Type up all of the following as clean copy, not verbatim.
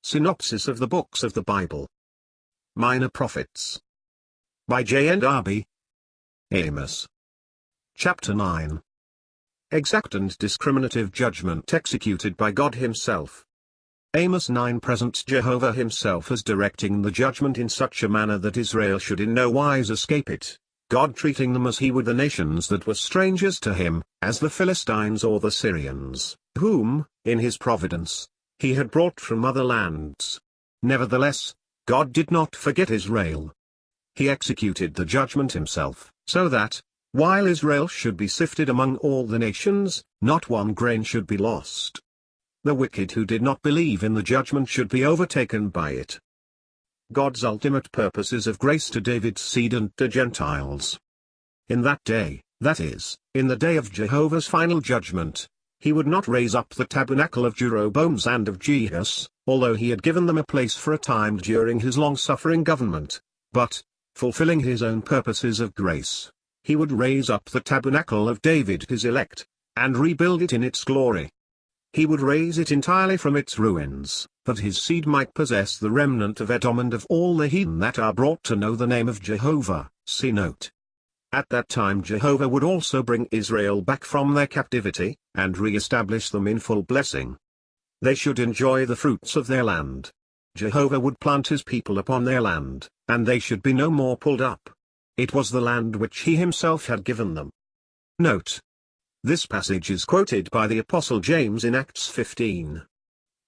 Synopsis of the Books of the Bible. Minor Prophets. By J. N. Darby. Amos. Chapter 9. Exact and discriminative judgment executed by God Himself. Amos 9 presents Jehovah Himself as directing the judgment in such a manner that Israel should in no wise escape it, God treating them as He would the nations that were strangers to Him, as the Philistines or the Syrians, whom, in His providence, He had brought from other lands. Nevertheless, God did not forget Israel. He executed the judgment Himself, so that, while Israel should be sifted among all the nations, not one grain should be lost. The wicked who did not believe in the judgment should be overtaken by it. God's ultimate purposes of grace to David's seed and to Gentiles. In that day, that is, in the day of Jehovah's final judgment, He would not raise up the tabernacle of Jeroboam's and of Jehus, although He had given them a place for a time during His long-suffering government, but, fulfilling His own purposes of grace, He would raise up the tabernacle of David His elect, and rebuild it in its glory. He would raise it entirely from its ruins, that His seed might possess the remnant of Edom and of all the heathen that are brought to know the name of Jehovah. See note. At that time Jehovah would also bring Israel back from their captivity, and re-establish them in full blessing. They should enjoy the fruits of their land. Jehovah would plant His people upon their land, and they should be no more pulled up. It was the land which He Himself had given them. Note. This passage is quoted by the Apostle James in Acts 15.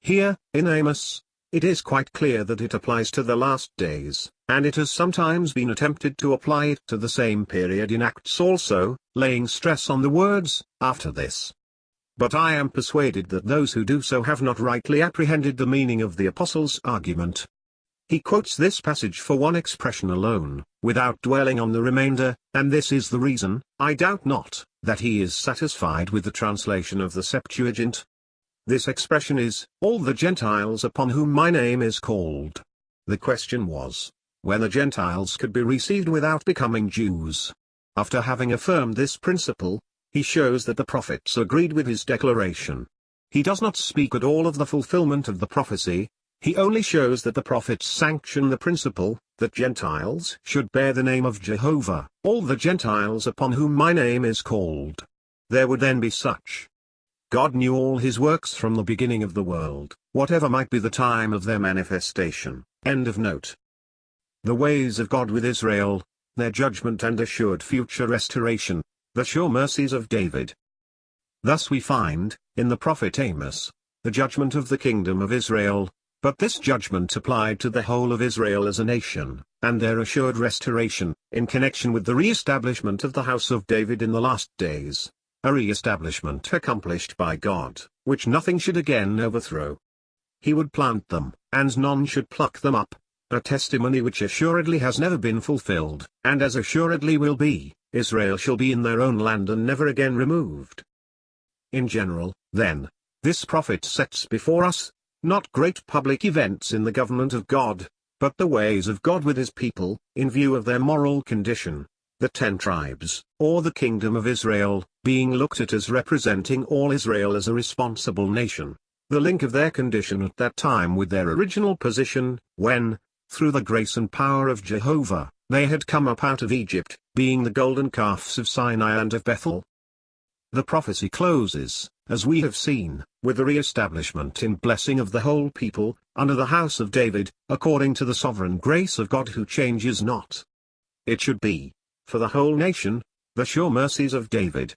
Here, in Amos, it is quite clear that it applies to the last days, and it has sometimes been attempted to apply it to the same period in Acts also, laying stress on the words, after this. But I am persuaded that those who do so have not rightly apprehended the meaning of the Apostle's argument. He quotes this passage for one expression alone, without dwelling on the remainder, and this is the reason, I doubt not, that he is satisfied with the translation of the Septuagint. This expression is, all the Gentiles upon whom my name is called. The question was, whether Gentiles could be received without becoming Jews. After having affirmed this principle, he shows that the prophets agreed with his declaration. He does not speak at all of the fulfillment of the prophecy. He only shows that the prophets sanction the principle, that Gentiles should bear the name of Jehovah, all the Gentiles upon whom my name is called. There would then be such. God knew all His works from the beginning of the world, whatever might be the time of their manifestation. End of note. The ways of God with Israel, their judgment and assured future restoration, the sure mercies of David. Thus we find, in the prophet Amos, the judgment of the kingdom of Israel, but this judgment applied to the whole of Israel as a nation, and their assured restoration, in connection with the re-establishment of the house of David in the last days, a re-establishment accomplished by God, which nothing should again overthrow. He would plant them, and none should pluck them up, a testimony which assuredly has never been fulfilled, and as assuredly will be. Israel shall be in their own land and never again removed. In general, then, this prophet sets before us, not great public events in the government of God, but the ways of God with His people, in view of their moral condition, the 10 tribes, or the kingdom of Israel, being looked at as representing all Israel as a responsible nation, the link of their condition at that time with their original position, when, through the grace and power of Jehovah, they had come up out of Egypt, being the golden calves of Sinai and of Bethel. The prophecy closes, as we have seen, with the re-establishment in blessing of the whole people, under the house of David, according to the sovereign grace of God who changes not. It should be, for the whole nation, the sure mercies of David,